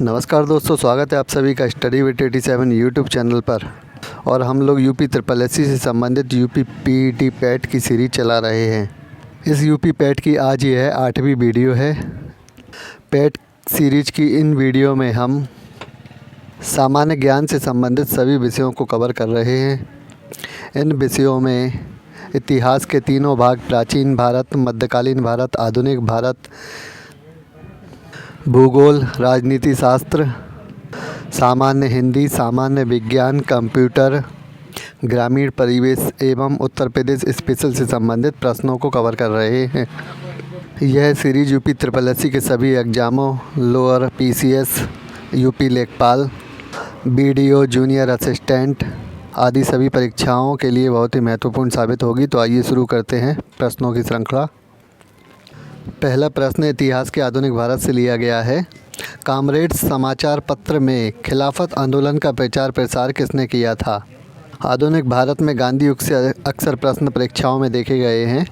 नमस्कार दोस्तों, स्वागत है आप सभी का स्टडी विद 87 यूट्यूब चैनल पर। और हम लोग यूपी SSSC से संबंधित यूपी PET पैट की सीरीज़ चला रहे हैं। इस यूपी पैट की आज यह 8वीं वीडियो है। पैट सीरीज की इन वीडियो में हम सामान्य ज्ञान से संबंधित सभी विषयों को कवर कर रहे हैं। इन विषयों में इतिहास के तीनों भाग, प्राचीन भारत, मध्यकालीन भारत, आधुनिक भारत, भूगोल, राजनीति शास्त्र, सामान्य हिंदी, सामान्य विज्ञान, कंप्यूटर, ग्रामीण परिवेश एवं उत्तर प्रदेश स्पेशल से संबंधित प्रश्नों को कवर कर रहे हैं। यह सीरीज यूपी SSSC के सभी एग्ज़ामों, लोअर PCS, यूपी लेखपाल, BDO, जूनियर असिस्टेंट आदि सभी परीक्षाओं के लिए बहुत ही महत्वपूर्ण साबित होगी। तो आइए शुरू करते हैं प्रश्नों की श्रृंखला। पहला प्रश्न इतिहास के आधुनिक भारत से लिया गया है। कामरेड्स समाचार पत्र में खिलाफत आंदोलन का प्रचार प्रसार किसने किया था? आधुनिक भारत में गांधी युग से अक्सर प्रश्न परीक्षाओं में देखे गए हैं।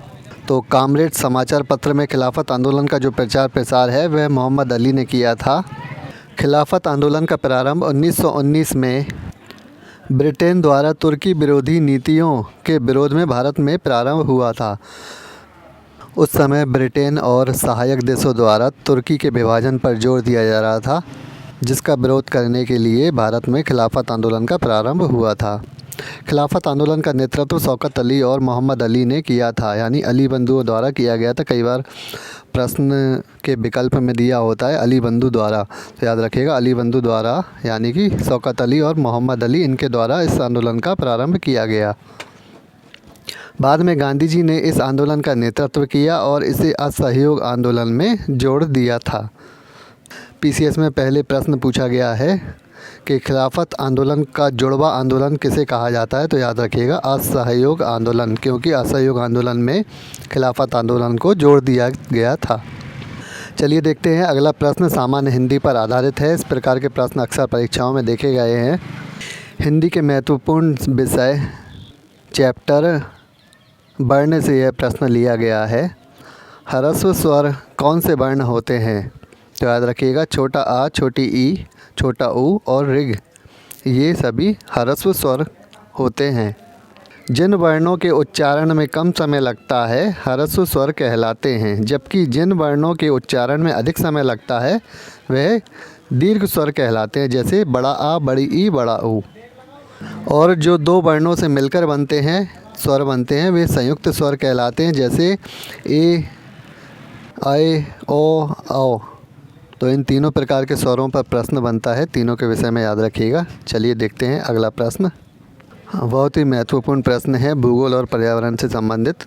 तो कामरेड्स समाचार पत्र में खिलाफत आंदोलन का जो प्रचार प्रसार है वह मोहम्मद अली ने किया था। खिलाफत आंदोलन का प्रारंभ 1919 में ब्रिटेन द्वारा तुर्की विरोधी नीतियों के विरोध में भारत में प्रारंभ हुआ था। उस समय ब्रिटेन और सहायक देशों द्वारा तुर्की के विभाजन पर जोर दिया जा रहा था, जिसका विरोध करने के लिए भारत में खिलाफत आंदोलन का प्रारंभ हुआ था। खिलाफत आंदोलन का नेतृत्व शौकत अली और मोहम्मद अली ने किया था, यानी अली बंधुओं द्वारा किया गया था। कई बार प्रश्न के विकल्प में दिया होता है अली बंधु द्वारा, तो याद रखिएगा अली बंधु द्वारा, यानी कि शौकत अली और मोहम्मद अली, इनके द्वारा इस आंदोलन का प्रारंभ किया गया। बाद में गांधी जी ने इस आंदोलन का नेतृत्व किया और इसे असहयोग आंदोलन में जोड़ दिया था। PCS में पहले प्रश्न पूछा गया है कि खिलाफत आंदोलन का जुड़वा आंदोलन किसे कहा जाता है? तो याद रखिएगा असहयोग आंदोलन, क्योंकि असहयोग आंदोलन में खिलाफत आंदोलन को जोड़ दिया गया था। चलिए देखते हैं अगला प्रश्न। सामान्य हिंदी पर आधारित है। इस प्रकार के प्रश्न अक्सर परीक्षाओं में देखे गए हैं। हिंदी के महत्वपूर्ण विषय चैप्टर वर्ण से यह प्रश्न लिया गया है। ह्रस्व स्वर कौन से वर्ण होते हैं? तो याद रखिएगा छोटा आ, छोटी ई, छोटा ऊ और ऋग, ये सभी ह्रस्व स्वर होते हैं। जिन वर्णों के उच्चारण में कम समय लगता है ह्रस्व स्वर कहलाते हैं, जबकि जिन वर्णों के उच्चारण में अधिक समय लगता है वह दीर्घ स्वर कहलाते हैं, जैसे बड़ा आ, बड़ी ई, बड़ा ऊ। और जो दो वर्णों से मिलकर बनते हैं, स्वर बनते हैं, वे संयुक्त स्वर कहलाते हैं, जैसे ए, आए, ओ, औ। तो इन तीनों प्रकार के स्वरों पर प्रश्न बनता है। तीनों के विषय में याद रखिएगा। चलिए देखते हैं अगला प्रश्न। बहुत ही महत्वपूर्ण प्रश्न है, भूगोल और पर्यावरण से संबंधित।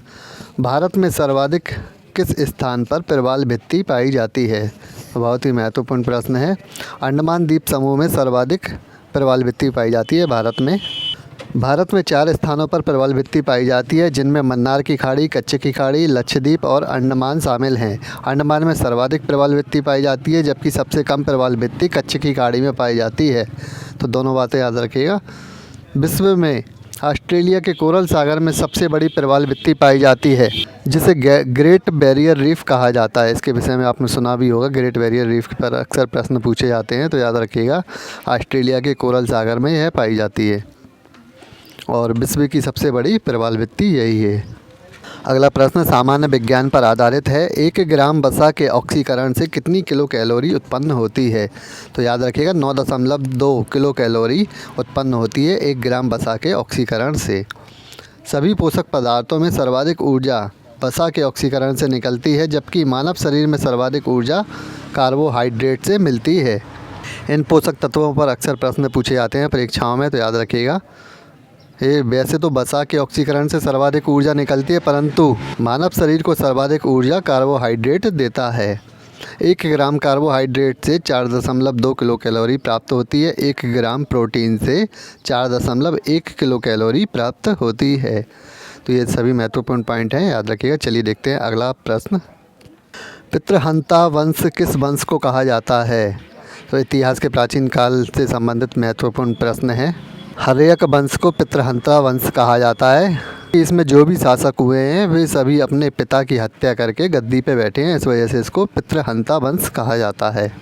भारत में सर्वाधिक किस स्थान पर प्रवाल भित्ति पाई जाती है? बहुत ही महत्वपूर्ण प्रश्न है। अंडमान द्वीप समूह में सर्वाधिक प्रवाल भित्ति पाई जाती है भारत में 4 स्थानों पर प्रवाल भित्ति पाई जाती है, जिनमें मन्नार की खाड़ी, कच्छ की खाड़ी, लक्षद्वीप और अंडमान शामिल हैं। अंडमान में सर्वाधिक प्रवाल भित्ति पाई जाती है, जबकि सबसे कम प्रवाल भित्ति कच्छ की खाड़ी में पाई जाती है। तो दोनों बातें याद रखिएगा। विश्व में ऑस्ट्रेलिया के कोरल सागर में सबसे बड़ी प्रवाल भित्ति पाई जाती है, जिसे ग्रेट बैरियर रीफ कहा जाता है। इसके विषय में आपने सुना भी होगा, ग्रेट बैरियर रीफ पर अक्सर प्रश्न पूछे जाते हैं। तो याद रखिएगा ऑस्ट्रेलिया के कोरल सागर में यह पाई जाती है और विश्व की सबसे बड़ी प्रवाल भित्ति यही है। अगला प्रश्न सामान्य विज्ञान पर आधारित है। 1 ग्राम वसा के ऑक्सीकरण से कितनी किलो कैलोरी उत्पन्न होती है? तो याद रखिएगा 9.2 किलो कैलोरी उत्पन्न होती है 1 ग्राम वसा के ऑक्सीकरण से। सभी पोषक पदार्थों में सर्वाधिक ऊर्जा वसा के ऑक्सीकरण से निकलती है, जबकि मानव शरीर में सर्वाधिक ऊर्जा कार्बोहाइड्रेट से मिलती है। इन पोषक तत्वों पर अक्सर प्रश्न पूछे जाते हैं परीक्षाओं में, तो याद रखिएगा। वैसे तो वसा के ऑक्सीकरण से सर्वाधिक ऊर्जा निकलती है, परंतु मानव शरीर को सर्वाधिक ऊर्जा कार्बोहाइड्रेट देता है। 1 ग्राम कार्बोहाइड्रेट से 4.2 किलो कैलोरी प्राप्त होती है। 1 ग्राम प्रोटीन से 4.1 किलो कैलोरी प्राप्त होती है। तो ये सभी महत्वपूर्ण पॉइंट हैं, याद रखिएगा। चलिए देखते हैं अगला प्रश्न। पितृहंता वंश किस वंश को कहा जाता है? तो इतिहास के प्राचीन काल से संबंधित महत्वपूर्ण प्रश्न है। हर्यक वंश को पितृहंता वंश कहा जाता है। इसमें जो भी शासक हुए हैं वे सभी अपने पिता की हत्या करके गद्दी पे बैठे हैं, इस वजह से इसको पितृहंता वंश कहा जाता है।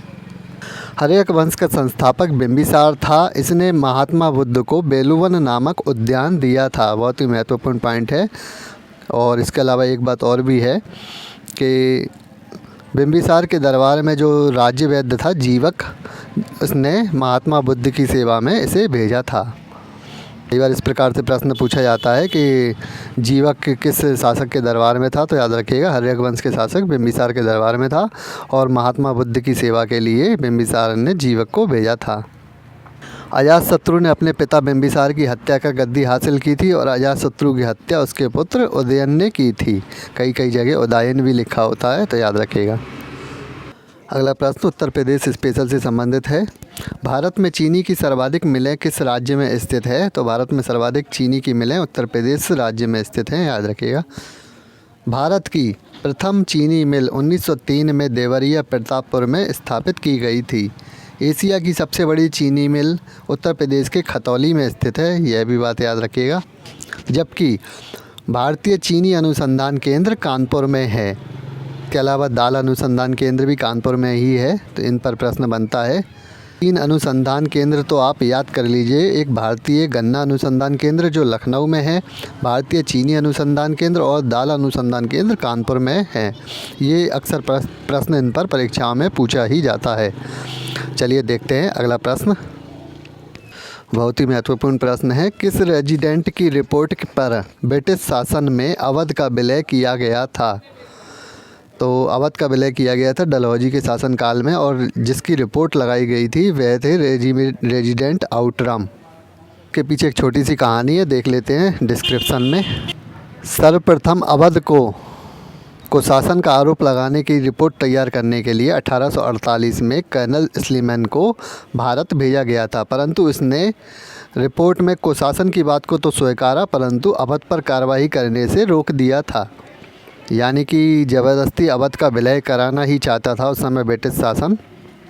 हर्यक वंश का संस्थापक बिंबिसार था। इसने महात्मा बुद्ध को बेलुवन नामक उद्यान दिया था। बहुत ही महत्वपूर्ण पॉइंट है। और इसके अलावा एक बात और भी है कि बिंबिसार के दरबार में जो राज्य वैद्य था जीवक, उसने महात्मा बुद्ध की सेवा में इसे भेजा था। कई बार इस प्रकार से प्रश्न पूछा जाता है कि जीवक किस शासक के दरबार में था, तो याद रखिएगा हर्यक वंश के शासक बिंबिसार के दरबार में था और महात्मा बुद्ध की सेवा के लिए बिंबिसार ने जीवक को भेजा था। अजातशत्रु ने अपने पिता बिंबिसार की हत्या कर गद्दी हासिल की थी और अजातशत्रु की हत्या उसके पुत्र उदयन ने की थी। कई जगह उदयन भी लिखा होता है, तो याद रखिएगा। अगला प्रश्न उत्तर प्रदेश स्पेशल से संबंधित है। भारत में चीनी की सर्वाधिक मिलें किस राज्य में स्थित है? तो भारत में सर्वाधिक चीनी की मिलें उत्तर प्रदेश राज्य में स्थित हैं, याद रखिएगा। भारत की प्रथम चीनी मिल 1903 में देवरिया प्रतापपुर में स्थापित की गई थी। एशिया की सबसे बड़ी चीनी मिल उत्तर प्रदेश के खतौली में स्थित है, यह भी बात याद रखिएगा। जबकि भारतीय चीनी अनुसंधान केंद्र कानपुर में है। इसके अलावा दाल अनुसंधान केंद्र भी कानपुर में ही है, तो इन पर प्रश्न बनता है। 3 अनुसंधान केंद्र तो आप याद कर लीजिए। एक भारतीय गन्ना अनुसंधान केंद्र जो लखनऊ में है, भारतीय चीनी अनुसंधान केंद्र और दाल अनुसंधान केंद्र कानपुर में है। ये अक्सर प्रश्न इन पर परीक्षाओं में पूछा ही जाता है। चलिए देखते हैं अगला प्रश्न। बहुत ही महत्वपूर्ण प्रश्न है। किस रेजिडेंट की रिपोर्ट पर ब्रिटिश शासन में अवध का विलय किया गया था? तो अवध का विलय किया गया था डलहौजी के शासनकाल में, और जिसकी रिपोर्ट लगाई गई थी वह थे रेजिडेंट आउटरम। के पीछे एक छोटी सी कहानी है, देख लेते हैं डिस्क्रिप्शन में। सर्वप्रथम अवध को शासन का आरोप लगाने की रिपोर्ट तैयार करने के लिए 1848 में कर्नल स्लीमैन को भारत भेजा गया था, परंतु इसने रिपोर्ट में कुशासन की बात को तो स्वीकारा, परंतु अवध पर कार्रवाई करने से रोक दिया था। यानी कि ज़बरदस्ती अवध का विलय कराना ही चाहता था उस समय ब्रिटिश शासन,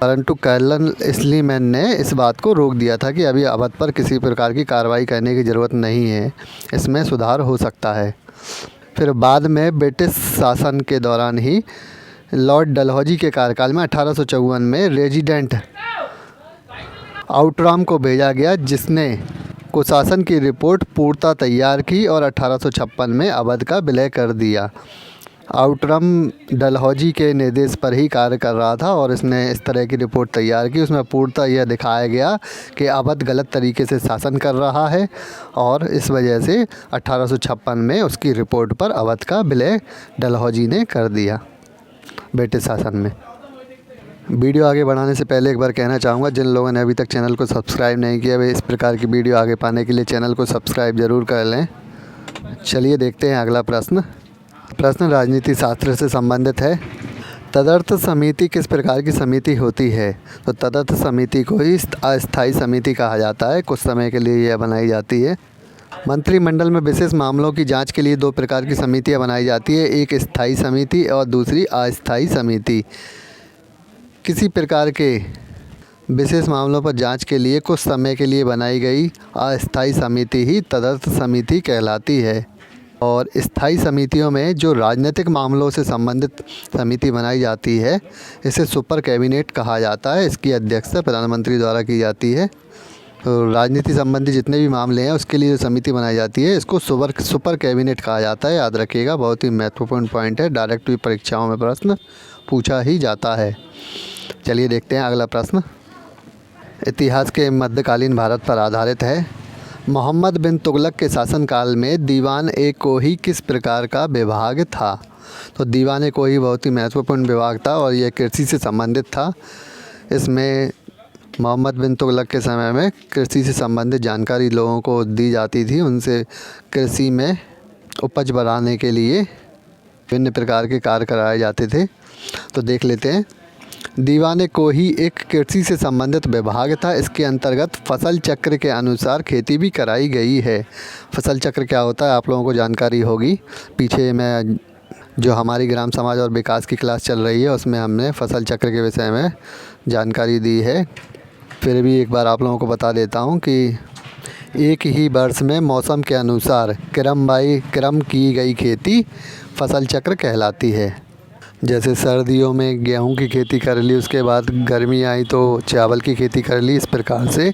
परंतु कर्नल स्लीमैन ने इस बात को रोक दिया था कि अभी अवध पर किसी प्रकार की कार्रवाई करने की ज़रूरत नहीं है, इसमें सुधार हो सकता है। फिर बाद में ब्रिटिश शासन के दौरान ही लॉर्ड डलहौजी के कार्यकाल में 1854 में रेजिडेंट आउटरम को भेजा गया, जिसने कुशासन की रिपोर्ट पूर्णतः तैयार की और 1856 में अवध का विलय कर दिया। आउटरम डलहौजी के निर्देश पर ही कार्य कर रहा था और इसने इस तरह की रिपोर्ट तैयार की। उसमें पूर्णतः यह दिखाया गया कि अवध गलत तरीके से शासन कर रहा है और इस वजह से 1856 में उसकी रिपोर्ट पर अवध का विलय डलहौजी ने कर दिया ब्रिटिश शासन में। वीडियो आगे बढ़ाने से पहले एक बार कहना चाहूँगा, जिन लोगों ने अभी तक चैनल को सब्सक्राइब नहीं किया वे इस प्रकार की वीडियो आगे पाने के लिए चैनल को सब्सक्राइब ज़रूर कर लें। चलिए देखते हैं अगला प्रश्न। प्रश्न राजनीति शास्त्र से संबंधित है। तदर्थ समिति किस प्रकार की समिति होती है? तो तदर्थ समिति को ही अस्थायी समिति कहा जाता है, कुछ समय के लिए यह बनाई जाती है। मंत्रिमंडल में विशेष मामलों की जांच के लिए 2 प्रकार की समितियां बनाई जाती है, एक स्थायी समिति और दूसरी अस्थायी समिति। किसी प्रकार के विशेष मामलों पर जांच के लिए कुछ समय के लिए बनाई गई अस्थायी समिति ही तदर्थ समिति कहलाती है। और स्थायी समितियों में जो राजनीतिक मामलों से संबंधित समिति बनाई जाती है, इसे सुपर कैबिनेट कहा जाता है। इसकी अध्यक्षता प्रधानमंत्री द्वारा की जाती है। तो राजनीति संबंधी जितने भी मामले हैं उसके लिए जो समिति बनाई जाती है, इसको सुपर कैबिनेट कहा जाता है, याद रखिएगा। बहुत ही महत्वपूर्ण पॉइंट है, डायरेक्ट भी परीक्षाओं में प्रश्न पूछा ही जाता है। चलिए देखते हैं अगला प्रश्न। इतिहास के मध्यकालीन भारत पर आधारित है। मोहम्मद बिन तुगलक के शासनकाल में दीवान ए कोही किस प्रकार का विभाग था? तो दीवान ए कोही बहुत ही महत्वपूर्ण विभाग था और यह कृषि से संबंधित था। इसमें मोहम्मद बिन तुगलक के समय में कृषि से संबंधित जानकारी लोगों को दी जाती थी, उनसे कृषि में उपज बढ़ाने के लिए विभिन्न प्रकार के कार्य कराए जाते थे। तो देख लेते हैं। दीवाने को ही एक कृषि से संबंधित विभाग था। इसके अंतर्गत फसल चक्र के अनुसार खेती भी कराई गई है। फसल चक्र क्या होता है आप लोगों को जानकारी होगी। पीछे मैं जो हमारी ग्राम समाज और विकास की क्लास चल रही है उसमें हमने फसल चक्र के विषय में जानकारी दी है। फिर भी एक बार आप लोगों को बता देता हूँ कि एक ही वर्ष में मौसम के अनुसार क्रम बाई क्रम की गई खेती फसल चक्र कहलाती है। जैसे सर्दियों में गेहूं की खेती कर ली, उसके बाद गर्मी आई तो चावल की खेती कर ली। इस प्रकार से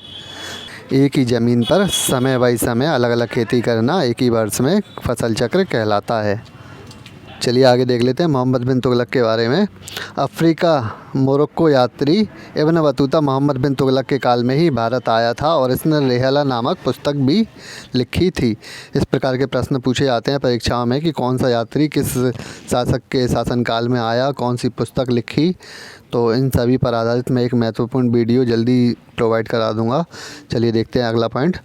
एक ही ज़मीन पर समय बाई समय अलग अलग खेती करना एक ही वर्ष में फसल चक्र कहलाता है। चलिए आगे देख लेते हैं मोहम्मद बिन तुगलक के बारे में। अफ्रीका मोरक्को यात्री इब्न बतूता मोहम्मद बिन तुगलक के काल में ही भारत आया था और इसने रेहला नामक पुस्तक भी लिखी थी। इस प्रकार के प्रश्न पूछे जाते हैं परीक्षाओं में कि कौन सा यात्री किस शासक के शासनकाल में आया, कौन सी पुस्तक लिखी। तो इन सभी पर आधारित मैं एक महत्वपूर्ण वीडियो जल्दी प्रोवाइड करा दूँगा। चलिए देखते हैं अगला पॉइंट।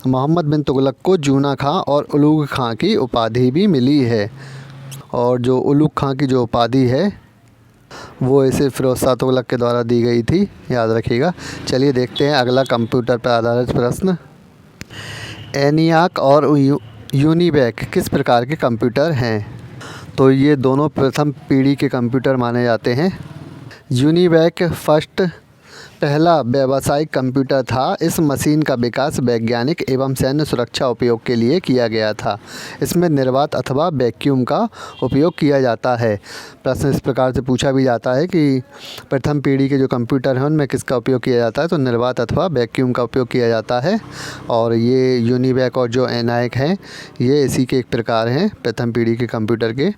मोहम्मद बिन तुगलक को जूना खां और उलूग खां की उपाधि भी मिली है, और जो उलूग खां की जो उपाधि है वो इसे फ़िरोज़ शाह तुगलक के द्वारा दी गई थी, याद रखिएगा। चलिए देखते हैं अगला कंप्यूटर पर आधारित प्रश्न। एनियाक और यूनिवैक किस प्रकार के कंप्यूटर हैं? तो ये दोनों प्रथम पीढ़ी के कंप्यूटर माने जाते हैं। यूनिवैक पहला व्यावसायिक कंप्यूटर था। इस मशीन का विकास वैज्ञानिक एवं सैन्य सुरक्षा उपयोग के लिए किया गया था। इसमें निर्वात अथवा वैक्यूम का उपयोग किया जाता है। प्रश्न इस प्रकार से पूछा भी जाता है कि प्रथम पीढ़ी के जो कंप्यूटर हैं उनमें किसका उपयोग किया जाता है, तो निर्वात अथवा वैक्यूम का उपयोग किया जाता है। और ये यूनिवैक और जो एनायक हैं ये इसी के एक प्रकार हैं प्रथम पीढ़ी के कंप्यूटर के।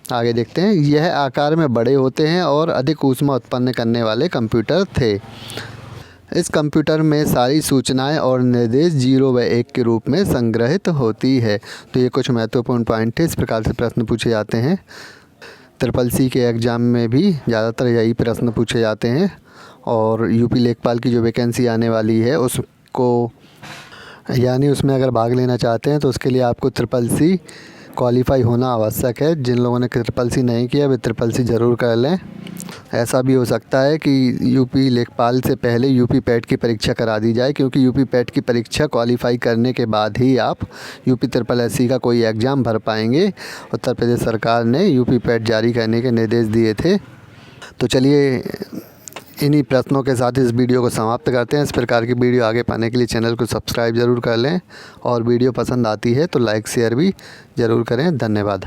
आगे देखते हैं। यह आकार में बड़े होते हैं और अधिक ऊष्मा उत्पन्न करने वाले कंप्यूटर थे। इस कंप्यूटर में सारी सूचनाएं और निर्देश 0 व 1 के रूप में संग्रहित होती है। तो ये कुछ महत्वपूर्ण पॉइंट है। इस प्रकार से प्रश्न पूछे जाते हैं। SSC के एग्ज़ाम में भी ज़्यादातर यही प्रश्न पूछे जाते हैं। और यूपी लेखपाल की जो वैकेंसी आने वाली है उसको यानी उसमें अगर भाग लेना चाहते हैं तो उसके लिए आपको SSC क्वालिफ़ाई होना आवश्यक है। जिन लोगों ने SSC नहीं किया वे SSC ज़रूर कर लें। ऐसा भी हो सकता है कि यूपी लेखपाल से पहले यूपी पैट की परीक्षा करा दी जाए, क्योंकि यूपी पैट की परीक्षा क्वालिफ़ाई करने के बाद ही आप यूपी SSC का कोई एग्ज़ाम भर पाएंगे। उत्तर प्रदेश सरकार ने यूपी पैट जारी करने के निर्देश दिए थे। तो चलिए इन्हीं प्रश्नों के साथ इस वीडियो को समाप्त करते हैं। इस प्रकार की वीडियो आगे पाने के लिए चैनल को सब्सक्राइब ज़रूर कर लें, और वीडियो पसंद आती है तो लाइक शेयर भी ज़रूर करें। धन्यवाद।